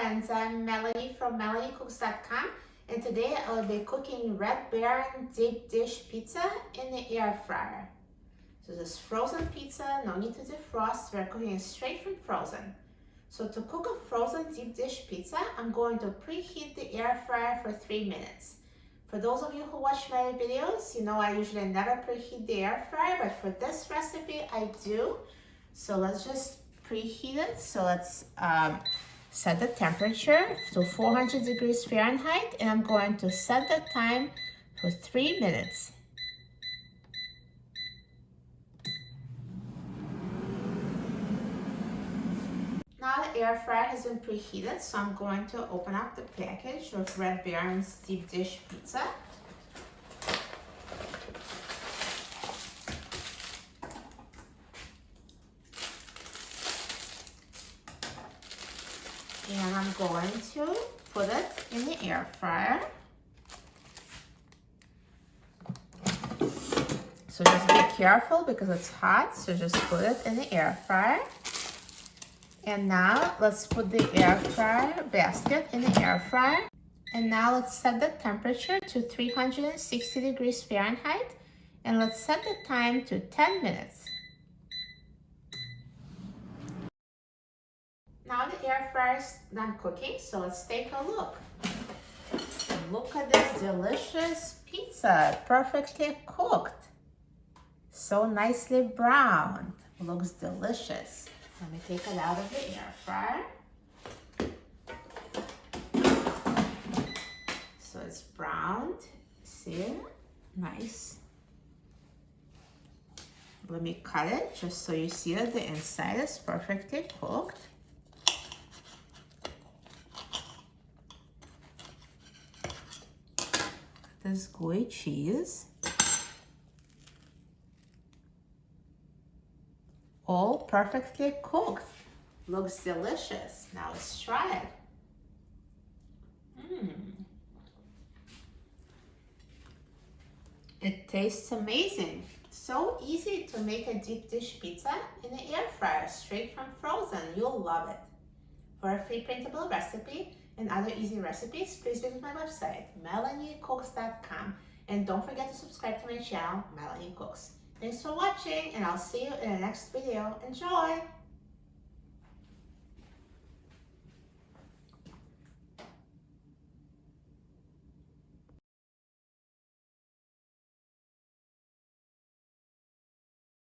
friends, I'm Melanie from melaniecooks.com, and today I'll be cooking Red Baron deep dish pizza in the air fryer. So this is frozen pizza, no need to defrost, we're cooking it straight from frozen. So to cook a frozen deep dish pizza, I'm going to preheat the air fryer for 3 minutes. For those of you who watch my videos, you know I usually never preheat the air fryer, but for this recipe I do. So let's just preheat it. So let's set the temperature to 400 degrees Fahrenheit, and I'm going to set the time for 3 minutes. Now the air fryer has been preheated, so I'm going to open up the package of Red Baron's deep dish pizza. And I'm going to put it in the air fryer. So just be careful because it's hot, so just put it in the air fryer. And now let's put the air fryer basket in the air fryer. And now let's set the temperature to 360 degrees Fahrenheit. And let's set the time to 10 minutes. Now the air fryer is done cooking, so let's take a look. Look at this delicious pizza, perfectly cooked. So nicely browned, looks delicious. Let me take it out of the air fryer. So it's browned, see, nice. Let me cut it just so you see that the inside is perfectly cooked. This gooey cheese. All perfectly cooked. Looks delicious. Now let's try it. It tastes amazing. So easy to make a deep dish pizza in the air fryer, straight from frozen. You'll love it. For a free printable recipe and other easy recipes, please visit my website, melaniecooks.com. And don't forget to subscribe to my channel, Melanie Cooks. Thanks for watching, and I'll see you in the next video. Enjoy!